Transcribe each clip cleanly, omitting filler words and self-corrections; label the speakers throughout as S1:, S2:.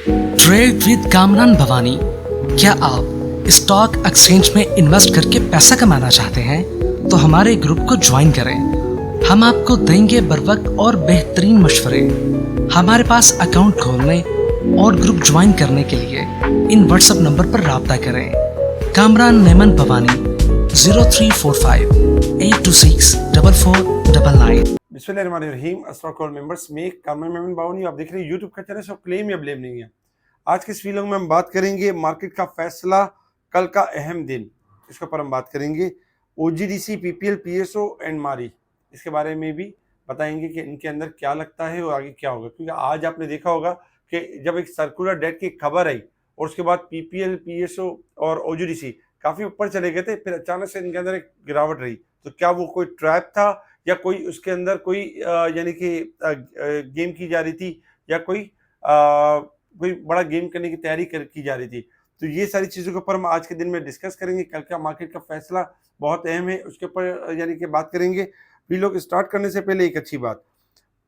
S1: Trade with Kamran Bhavani. क्या आप stock exchange में इन्वेस्ट करके पैसा कमाना चाहते हैं तो हमारे ग्रुप को ज्वाइन करें। हम आपको देंगे बर वक्त और बेहतरीन मशवरे। हमारे पास अकाउंट खोलने और ग्रुप ज्वाइन करने के लिए इन व्हाट्सएप नंबर पर राब्ता करें। कामरान नेमन भवानी 0345-826-4499।
S2: बिस्मिल्लाहिर्रहमानिर्रहीम। अस्सलाम वालेकुम मेंबर्स में कामरान नेमन भवानी, आप देख रहे हैं यूट्यूब का चैनल। सब क्लेम या ब्लेम नहीं है। आज के इस वीडियो में हम बात करेंगे मार्केट का फैसला, कल का अहम दिन, इसके ऊपर हम बात करेंगे। ओजीडीसी, पीपीएल, पीएसओ एंड मारी, इसके बारे में भी बताएंगे कि इनके अंदर क्या लगता है और आगे क्या होगा। क्योंकि आज आपने देखा होगा कि जब एक सर्कुलर डेट की खबर आई और उसके बाद पीपीएल, पीएसओ और ओजीडीसी काफ़ी ऊपर चले गए थे, फिर अचानक से इनके अंदर एक गिरावट रही। तो क्या वो कोई ट्रैप था या कोई उसके अंदर कोई यानी कि गेम की जा रही थी या कोई बड़ा गेम करने की तैयारी की जा रही थी। तो ये सारी चीज़ों के ऊपर हम आज के दिन में डिस्कस करेंगे। कल का मार्केट का फैसला बहुत अहम है, उसके ऊपर यानी कि बात करेंगे। भी लोग स्टार्ट करने से पहले एक अच्छी बात,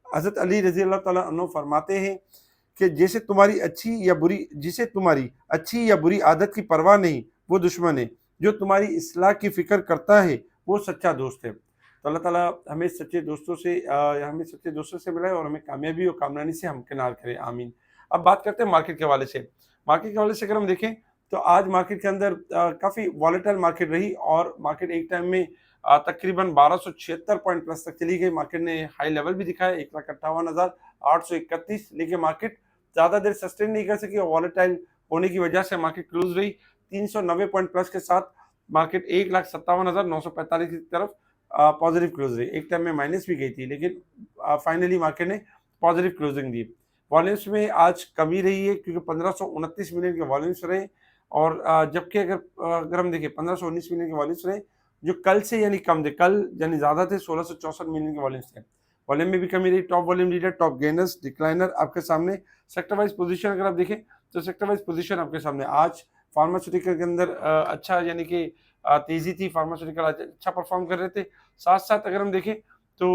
S2: हज़रत अली रज़ी अल्लाह ताला अन्हु फरमाते हैं कि जिसे तुम्हारी अच्छी या बुरी आदत की परवाह नहीं, वो दुश्मन है। जो तुम्हारी इस्लाह की फ़िक्र करता है, वो सच्चा दोस्त है। तो अल्लाह ताला हमें सच्चे दोस्तों से मिलाए और हमें कामयाबी और कामरानी से हमकिनार करे, आमीन। अब बात करते हैं मार्केट के हवाले से। मार्केट के हवाले से अगर हम देखें तो आज मार्केट के अंदर काफ़ी वॉलेटाइल मार्केट रही और मार्केट एक टाइम में तकरीबन 1276 पॉइंट प्लस तक चली गई। मार्केट ने हाई लेवल भी दिखाया 1,58,831, लेकिन मार्केट ज़्यादा देर सस्टेन नहीं कर सकी और वॉलेटाइल होने की वजह से मार्केट क्लोज रही 390 पॉइंट प्लस के साथ। मार्केट 1,57,945 की तरफ पॉजिटिव क्लोज रही। एक टाइम में माइनस भी गई थी, लेकिन फाइनली मार्केट ने पॉजिटिव क्लोजिंग दी। वॉल्यूम्स में आज कमी रही है क्योंकि 1529 मिलियन के वॉल्यूम्स रहे और जबकि अगर हम देखें 1519 मिलियन के वॉल्यूम्स रहे, जो कल से यानी कम थे। कल यानी ज़्यादा थे, 1664 मिलियन के वॉल्यूम्स थे। वॉल्यूम में भी कमी रही। Top volume leader, top gainers, decliner आपके सामने। सेक्टर वाइज पोजीशन अगर आप देखें तो सेक्टर वाइज पोजीशन आपके सामने। आज फार्मास्यूटिकल के अंदर अच्छा यानी कि तेज़ी थी। फार्मास्यूटिकल आज अच्छा परफॉर्म कर रहे थे। साथ साथ अगर हम देखें तो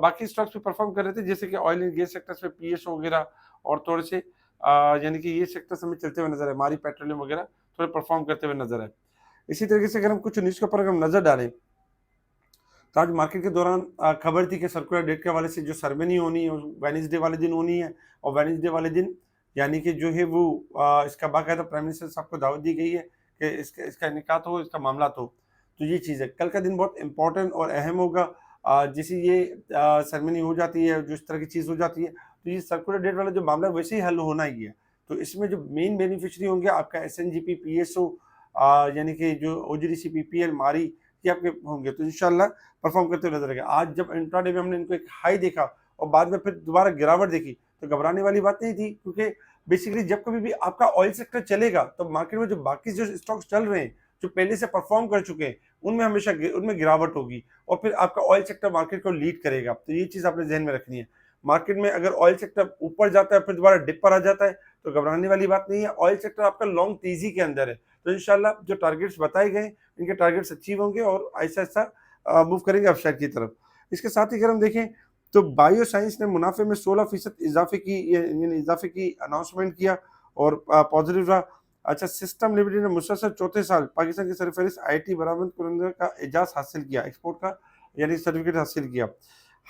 S2: बाकी स्टॉक्स भी परफॉर्म कर रहे थे, जैसे कि ऑयल एंड गैस सेक्टर्स में पीएसओ वगैरह और थोड़े से यानी कि ये सेक्टर्स हमें चलते हुए नजर आए। मारी पेट्रोलियम वगैरह थोड़े परफॉर्म करते हुए नजर आए। इसी तरीके से अगर हम कुछ न्यूज़ के ऊपर हम नजर डालें तो आज मार्केट के दौरान खबर थी कि सर्कुलर डेट के हवाले से जो सर्वे होनी है वेडनेसडे वाले दिन होनी है और वेडनेसडे वाले दिन यानी कि जो है वो इसका बाकायदा प्राइम मिनिस्टर साहब को दावत दी गई है कि इसका इनेकात हो, इसका मामला हो। तो ये चीज़ है, कल का दिन बहुत इंपॉर्टेंट और अहम होगा। जैसे ये सेरेमनी हो जाती है, जो इस तरह की चीज़ हो जाती है, तो ये सर्कुलर डेट वाला जो मामला वैसे ही हल होना ही है। तो इसमें जो मेन बेनिफिशरी होंगे आपका एसएनजीपी, पीएसओ यानी कि जो ओजीडीसी, पीपीएल, मारी, ये आपके होंगे। तो इंशाल्लाह परफॉर्म करते हुए नजर आएगा। आज जब इंट्राडे में हमने इनको एक हाई देखा और बाद में फिर दोबारा गिरावट देखी तो घबराने वाली बात नहीं थी, क्योंकि बेसिकली जब कभी भी आपका ऑयल सेक्टर चलेगा तो मार्केट में जो बाकी जो स्टॉक्स चल रहे हैं, जो पहले से परफॉर्म कर चुके हैं, उनमें हमेशा उनमें गिरावट होगी और फिर आपका ऑयल सेक्टर मार्केट को लीड करेगा। तो ये चीज़ आपने ध्यान में रखनी है। मार्केट में अगर ऑयल सेक्टर ऊपर जाता है फिर दोबारा डिप पर आ जाता है तो घबराने वाली बात नहीं है। ऑयल सेक्टर आपका लॉन्ग तेजी के अंदर है। तो इंशाल्लाह जो टारगेट्स बताए गए इनके टारगेट्स अचीव होंगे और ऐसा ऐसा मूव करेंगे अपसाइड की तरफ। इसके साथ ही अगर हम देखें तो बायो साइंस ने मुनाफे में 16% इजाफे की अनाउंसमेंट किया और पॉजिटिव रहा। अच्छा, सिस्टम लिमिटेड ने मुसलसल चौथे साल पाकिस्तान की सरफहरिस्त आईटी बरामद करने का एजाज हासिल किया, एक्सपोर्ट का यानी सर्टिफिकेट हासिल किया।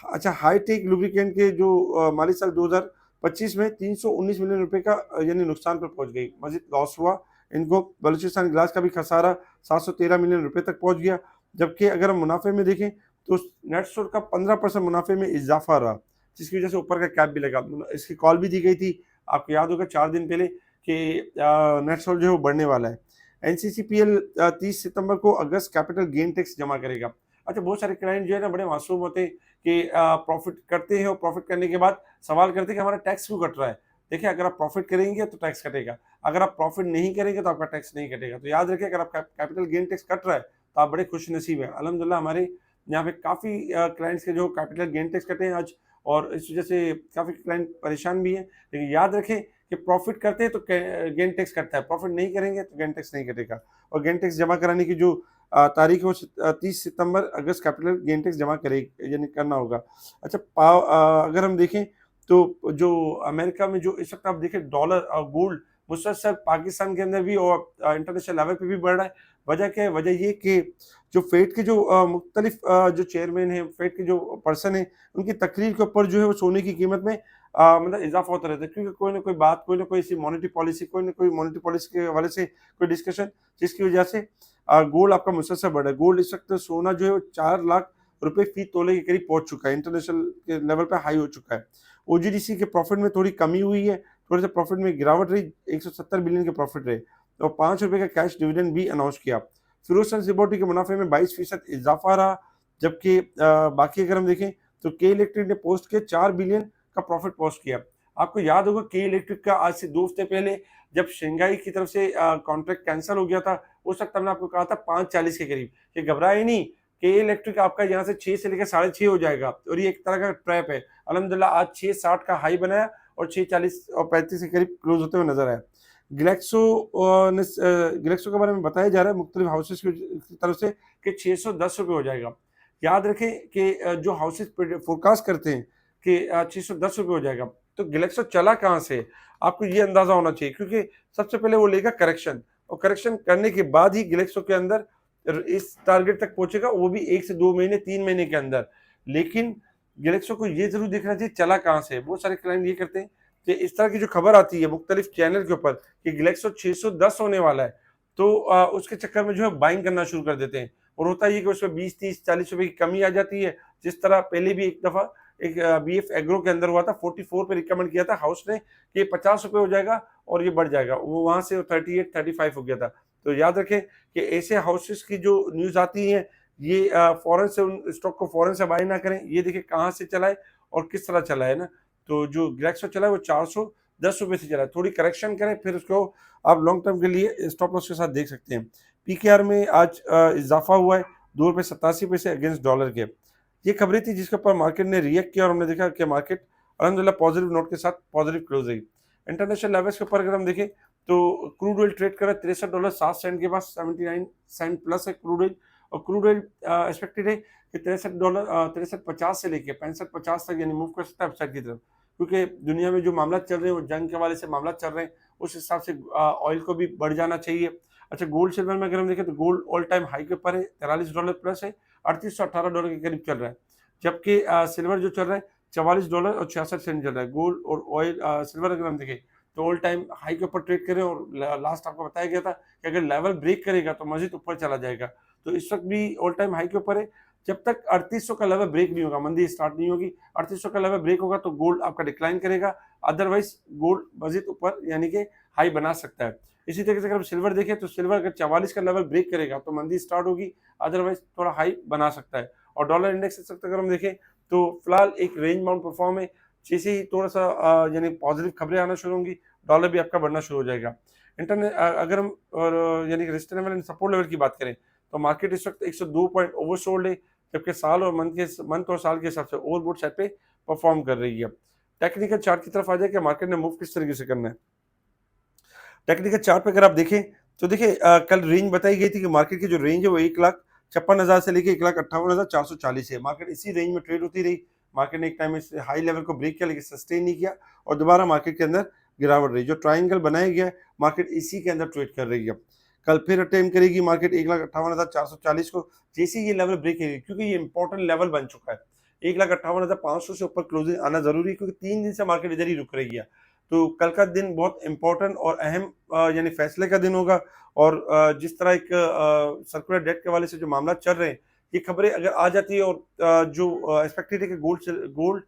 S2: अच्छा, हाईटेक लुब्रिकेंट के जो माली साल 2025 में 319 मिलियन रुपए का यानी नुकसान पर पहुंच गई, मजीद लॉस हुआ इनको। बलूचिस्तान ग्लास का भी खसारा 713 मिलियन रुपए तक पहुंच गया। जबकि अगर हम मुनाफे में देखें तो नेट स्टोर का 15% मुनाफे में इजाफा रहा, जिसकी वजह से ऊपर का कैप भी लगा। इसकी कॉल भी दी गई थी, आपको याद होगा 4 दिन पहले, कि नेट स्टोर जो है वो बढ़ने वाला है। एनसीसीपीएल 30 सितंबर को अगस्त कैपिटल गेन टैक्स जमा करेगा। अच्छा, बहुत सारे क्लाइंट जो है ना बड़े मासूम होते हैं कि प्रॉफिट करते हैं और प्रॉफिट करने के बाद सवाल करते हैं कि हमारा टैक्स क्यों कट रहा है। देखिए, अगर आप प्रॉफिट करेंगे तो टैक्स कटेगा, अगर आप प्रॉफिट नहीं करेंगे तो आपका टैक्स नहीं कटेगा। तो याद रखिए, अगर आप कैपिटल गेन टैक्स कट रहा है तो आप बड़े खुश नसीब हैं। अल्हम्दुलिल्लाह हमारे यहाँ पे काफ़ी क्लाइंट्स के जो कैपिटल गेन टैक्स कटे हैं आज, और इस वजह से काफ़ी क्लाइंट परेशान भी हैं। लेकिन याद रखें कि प्रॉफिट करते हैं तो गेन टैक्स कटता है, प्रॉफिट नहीं करेंगे तो गेन टैक्स नहीं कटेगा। और गेन टैक्स जमा कराने की जो तारीख है वो 30 सितंबर अगस्त कैपिटल गेन टैक्स जमा करे यानी करना होगा। अच्छा, अगर हम देखें तो जो अमेरिका में जो इस वक्त आप देखें डॉलर और गोल्ड मुसलसल पाकिस्तान के अंदर भी और इंटरनेशनल लेवल पे भी बढ़ रहा है। वजह क्या है? वजह ये कि जो फेड के जो मुख्तलिफ जो चेयरमैन हैं, फेड के जो पर्सन हैं, उनकी तकरीर के ऊपर जो है वो सोने की कीमत में मतलब इजाफा होता रहता है, क्योंकि कोई ना कोई बात, कोई ना कोई ऐसी मॉनेटरी पॉलिसी, कोई ना कोई मॉनेटरी पॉलिसी के हवाले से कोई डिस्कशन, जिसकी वजह से गोल्ड आपका मुसलसल बढ़ा है। गोल्ड इस वक्त सोना जो है वो 4 लाख रुपए फी तोले के करीब पहुंच चुका है, इंटरनेशनल के लेवल पे हाई हो चुका है। ओजीडीसी के प्रॉफिट में थोड़ी कमी हुई है, थोड़े से प्रॉफिट में गिरावट रही, 170 बिलियन के प्रॉफिट रहे और ₹5 का कैश डिविडेंड भी अनाउंस किया। फिरोजशाह लिबर्टी के मुनाफे में 22% इजाफा रहा, जबकि बाकी अगर हम देखें तो के इलेक्ट्रिक ने पोस्ट के 4 बिलियन का प्रॉफिट पोस्ट किया। आपको याद होगा के इलेक्ट्रिक का आज से 2 हफ्ते पहले जब शंघाई की तरफ से कॉन्ट्रैक्ट कैंसिल हो गया था, उस वक्त हमने आपको कहा था 540 के करीब कि घबराए नहीं, के इलेक्ट्रिक आपका यहाँ से 6 से लेकर 6.5 हो जाएगा और ये एक तरह का ट्रैप है। अल्हम्दुलिल्लाह आज 660 का हाई बनाया और 640 और 35 के करीब क्लोज होते हुए नजर आया। ग्लेक्सो के बारे में बताया जा रहा है मुख्तलिफ हाउसेस की तरफ से कि 610 रुपये हो जाएगा। याद रखें कि जो हाउसेस फोरकास्ट करते हैं कि 610 रुपये हो जाएगा, तो ग्लेक्सो चला कहाँ से? आपको ये अंदाजा होना चाहिए, क्योंकि सबसे पहले वो लेगा करेक्शन और करेक्शन करने के बाद ही ग्लेक्सो के अंदर इस टारगेट तक पहुंचेगा, वो भी 1 से 2 महीने 3 महीने के अंदर। लेकिन गैलेक्सो को ये जरूर देखना चाहिए चला कहाँ से है। बहुत सारे क्लाइंट ये करते हैं कि इस तरह की जो खबर आती है मुख्तलिफ चैनल के ऊपर कि गैलेक्सो 610 होने वाला है, तो उसके चक्कर में जो है बाइंग करना शुरू कर देते हैं और होता है कि उसमें 20, 30, 40 रुपए की कमी आ जाती है। जिस तरह पहले भी एक दफा एक बीएफ एग्रो के अंदर हुआ था, 44 पे रिकमेंड किया था हाउस ने कि 50 रुपए हो जाएगा और ये बढ़ जाएगा, वो वहां से 38, 35 हो गया था। तो याद रखें कि ऐसे हाउसेस की जो न्यूज आती है, ये फौरन से उन स्टॉक को फौरन से बाय ना करें, ये देखिए कहाँ से चला है और किस तरह चला है ना। तो जो ग्लैक्सो चला है वो 410 रुपए से चला है, थोड़ी करेक्शन करें फिर उसको आप लॉन्ग टर्म के लिए स्टॉप लॉस के साथ देख सकते हैं। पीकेआर में आज इजाफा हुआ है ₹2.87 अगेंस्ट डॉलर के। ये खबरें थी जिसके ऊपर मार्केट ने रिएक्ट किया और हमने देखा कि मार्केट अलहमदुलिल्लाह पॉजिटिव नोट के साथ पॉजिटिव क्लोज रही। इंटरनेशनल लेवल्स के ऊपर अगर हम देखें तो क्रूड ऑयल ट्रेड कर रहा है $63.07 के पास, 79 सेंट प्लस है क्रूड ऑयल। और क्रूड ऑयल एक्सपेक्टेड है कि $63.50 से लेके 65-50 तक यानी मूव कर सकता है अपसाइड की तरफ, क्योंकि दुनिया में जो मामला चल रहे हैं वो जंग के हवाले से मामला चल रहे हैं, उस हिसाब से ऑयल को भी बढ़ जाना चाहिए। अच्छा, गोल्ड सिल्वर में अगर हम देखें तो गोल्ड ऑल टाइम हाई के ऊपर है, $43 प्लस है, $3818 के करीब चल रहा है, जबकि सिल्वर जो चल रहा है $44.66 चल रहा है। गोल्ड और ऑयल सिल्वर अगर हम देखें तो ऑल टाइम हाई के ऊपर ट्रेड करें और लास्ट आपको बताया गया था कि अगर लेवल ब्रेक करेगा तो मजीद ऊपर चला जाएगा। तो इस वक्त भी ऑल टाइम हाई के ऊपर है, जब तक 3800 का लेवल ब्रेक नहीं होगा मंदी स्टार्ट नहीं होगी। 3800 का लेवल ब्रेक होगा तो गोल्ड आपका डिक्लाइन करेगा, अदरवाइज गोल्ड मजीद ऊपर यानी कि हाई बना सकता है। इसी तरीके से अगर हम सिल्वर देखें तो सिल्वर अगर 44 का लेवल ब्रेक करेगा तो मंदी स्टार्ट होगी, अदरवाइज थोड़ा हाई बना सकता है। और डॉलर इंडेक्स इस वक्त अगर हम देखें तो फिलहाल एक रेंज बाउंड परफॉर्म है, जैसे ही थोड़ा सा यानी पॉजिटिव खबरें आना शुरू होंगी डॉलर भी आपका बढ़ना शुरू हो जाएगा। इंटरनेट अगर हम और यानी resistance level and support level की बात करें तो मार्केट इस वक्त 102 पॉइंट ओवरसोल्ड है, जबकि साल और मंथ और साल के हिसाब से ओवरबोट साइड पे परफॉर्म कर रही है। टेक्निकल चार्ट की तरफ आ जाए कि मार्केट ने मूव किस तरीके से करना है। टेक्निकल चार्ट पे अगर आप देखें तो देखिए कल रेंज बताई गई थी कि मार्केट की जो रेंज है वो 1,56,000 से लेके 1,58,440 है। मार्केट इसी रेंज में ट्रेड होती रही। मार्केट ने एक टाइम इस हाई लेवल को ब्रेक किया लेकिन सस्टेन नहीं किया और दोबारा मार्केट के अंदर गिरावट रही। जो ट्राइंगल बनाया गया है मार्केट इसी के अंदर ट्रेड कर रही है। कल फिर अटेम्प्ट करेगी मार्केट 1,58,440 को, जैसे ये लेवल ब्रेक करेगी, क्योंकि ये इंपॉर्टेंट लेवल बन चुका है। 1,58,500 से ऊपर क्लोजिंग आना जरूरी है, क्योंकि 3 दिन से मार्केट इधर ही रुक रही है। तो कल का दिन बहुत इंपॉर्टेंट और अहम यानी फैसले का दिन होगा। और जिस तरह एक सर्कुलर डेट के वाले से जो मामला चल रहे हैं, ये खबरें अगर आ जाती है और जो एक्सपेक्टेड है कि गोल्ड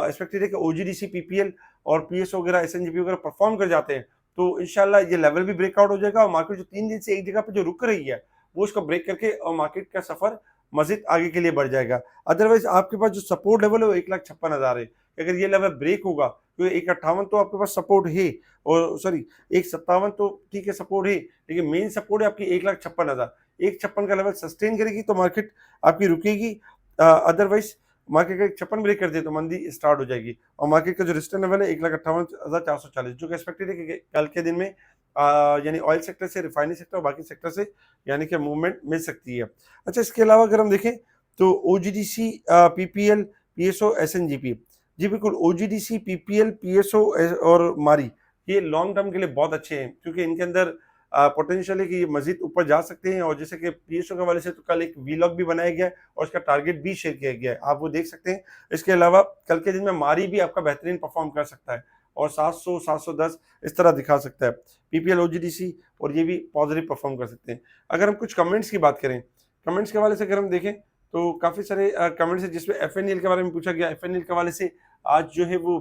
S2: एक्सपेक्टेड है कि ओजीडीसी, पीपीएल और पीएस वगैरह, एसएनजीपी वगैरह परफॉर्म कर जाते हैं तो इंशाल्लाह ये लेवल भी ब्रेकआउट हो जाएगा और मार्केट जो 3 दिन से एक जगह पे जो रुक रही है वो इसको ब्रेक करके और मार्केट का सफर मजीद आगे के लिए बढ़ जाएगा। अदरवाइज आपके पास जो सपोर्ट लेवल है वो 1,56,000 है। अगर ये लेवल ब्रेक होगा तो 1,58 तो आपके पास सपोर्ट है, और सॉरी 1,57 तो ठीक है सपोर्ट है, लेकिन मेन सपोर्ट है आपकी 1,56,000। 1,56 का लेवल सस्टेन करेगी तो मार्केट आपकी रुकेगी, अदरवाइज मार्केट का 1,56 ब्रेक कर दे तो मंदी स्टार्ट हो जाएगी। और मार्केट का जो रेजिस्टेंस लेवल है 1,58,440, जो कि एक्सपेक्टेड है कि कल के दिन में यानी ऑयल सेक्टर से, रिफाइनरी सेक्टर और बाकी सेक्टर से यानी कि मूवमेंट मिल सकती है। अच्छा, इसके अलावा अगर हम देखें तो ओजीडीसी, पीपीएल, पीएसओ, एसएनजीपी जी बिल्कुल, ओजीडीसी, पीपीएल, पीएसओ और मारी ये लॉन्ग टर्म के लिए बहुत अच्छे हैं, क्योंकि इनके अंदर पोटेंशियल है कि ये मजीद ऊपर जा सकते हैं। और जैसे कि पीएसओ के हवाले से तो कल एक वीलॉग भी बनाया गया है और उसका टारगेट भी शेयर किया गया है, आप वो देख सकते हैं। इसके अलावा कल के दिन में मारी भी आपका बेहतरीन परफॉर्म कर सकता है और 700, 710 इस तरह दिखा सकता है। पीपीएल, ओजीडीसी और ये भी पॉजिटिव परफॉर्म कर सकते हैं। अगर हम कुछ कमेंट्स की बात करें, कमेंट्स के हवाले से अगर हम देखें तो काफ़ी सारे कमेंट्स हैं जिसमें एफएनएल के बारे में पूछा गया। एफएनएल के हवाले से आज जो है वो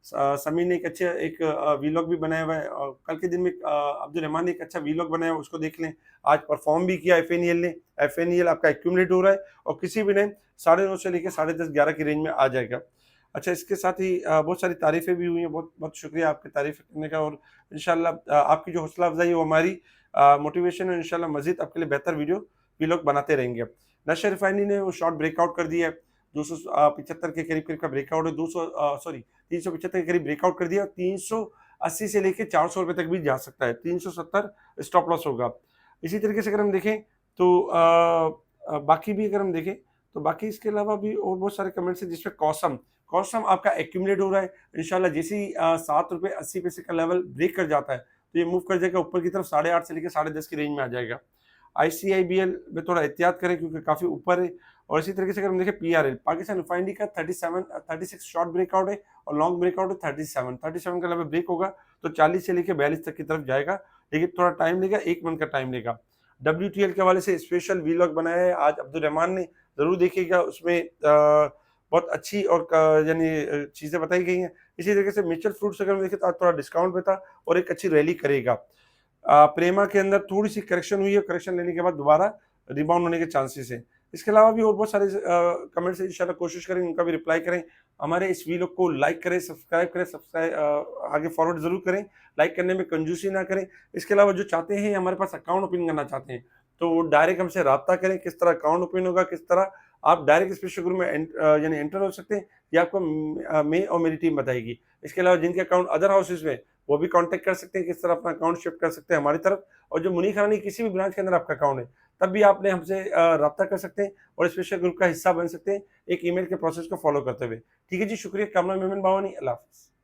S2: समीर ने एक अच्छा एक वीलॉग भी बनाया हुआ है और कल के दिन में अब्दुल रहमान ने एक अच्छा वीलॉग बनाया हुआ, उसको देख लें। आज परफॉर्म भी किया एफएनएल ने। एफएनएल आपका एक्यूमुलेट हो रहा है और किसी भी टाइम 9:30 से लेकर 10:30, 11 की रेंज में आ जाएगा। अच्छा, इसके साथ ही बहुत सारी तारीफ़ें भी हुई हैं। बहुत बहुत शुक्रिया आपकी तारीफ़ करने का और इंशाल्लाह आपकी जो हौसला अफ़ज़ाई है वो हमारी मोटिवेशन है। इंशाल्लाह मज़ीद आपके लिए बेहतर वीलॉग बनाते रहेंगे। नशा रिफाइनरी ने वो शॉर्ट ब्रेकआउट कर दिया है। 275 के करीब-करीब का ब्रेकआउट है। 375 के करीब ब्रेकआउट कर दिया और 380 से लेके ₹400 तक भी जा सकता है। 370 स्टॉप लॉस होगा। इसी तरीके से अगर हम देखें तो बाकी भी अगर हम देखें तो बाकी इसके अलावा भी और बहुत सारे कमेंट्स हैं जिसमें कॉसम आपका एक्यूमुलेट हो रहा है। इंशाल्लाह जैसे ही ₹7.80 का लेवल ब्रेक कर जाता है तो ये मूव कर जाएगा ऊपर की तरफ 8.5 से लेकर 10.5 की रेंज में आ जाएगा। आईसीआईबीएल में थोड़ा एहतियात करें क्योंकि काफ़ी ऊपर है। और इसी तरीके से अगर हम देखें पीआरएल, पाकिस्तान रिफाइनरी का 36 शॉर्ट ब्रेकआउट है और लॉन्ग ब्रेकआउट है 37 का लेवल ब्रेक होगा तो 40 से लेकर 42 तक की तरफ जाएगा, लेकिन थोड़ा टाइम लेगा, 1 मंथ का टाइम लेगा। डब्ल्यूटीएल के हवाले से स्पेशल वीलॉग बनाया है आज अब्दुल रहमान ने, ज़रूर देखिएगा। उसमें बहुत अच्छी और यानी चीज़ें बताई गई हैं। इसी तरीके से म्यूचुअल फंड्स अगर हम देखें तो आज थोड़ा डिस्काउंट पे था और एक अच्छी रैली करेगा। प्रेमा के अंदर थोड़ी-सी करेक्शन हुई है, करेक्शन लेने के बाद दोबारा रिबाउंड होने के चांसेस हैं। इसके अलावा भी और बहुत सारे कमेंट्स हैं, इंशाल्लाह कोशिश करेंगे उनका भी रिप्लाई करें। हमारे इस वीडियो को लाइक करें, सब्सक्राइब करें, आगे फॉरवर्ड ज़रूर करें, लाइक करने में कंजूसी ना करें। इसके अलावा जो चाहते हैं हमारे पास अकाउंट ओपन करना चाहते हैं, तो वो डायरेक्ट हमसे राब्ता करें। किस तरह अकाउंट ओपन होगा, किस तरह आप डायरेक्ट स्पेशल ग्रुप में यानी एंटर हो सकते हैं, ये आपको मैं और मेरी टीम बताएगी। इसके अलावा जिनके अकाउंट अदर हाउसेज़ में वो भी कांटेक्ट कर सकते हैं, किस तरह अपना अकाउंट शिफ्ट कर सकते हैं हमारी तरफ। और जो मुनीर खानी किसी भी ब्रांच के अंदर आपका अकाउंट है, तब भी आपने हमसे राब्ता कर सकते हैं और स्पेशल ग्रुप का हिस्सा बन सकते हैं, एक ईमेल के प्रोसेस को फॉलो करते हुए। ठीक है जी, शुक्रिया। कामरान मेमन बावानी, अल्लाह हाफ़िज़।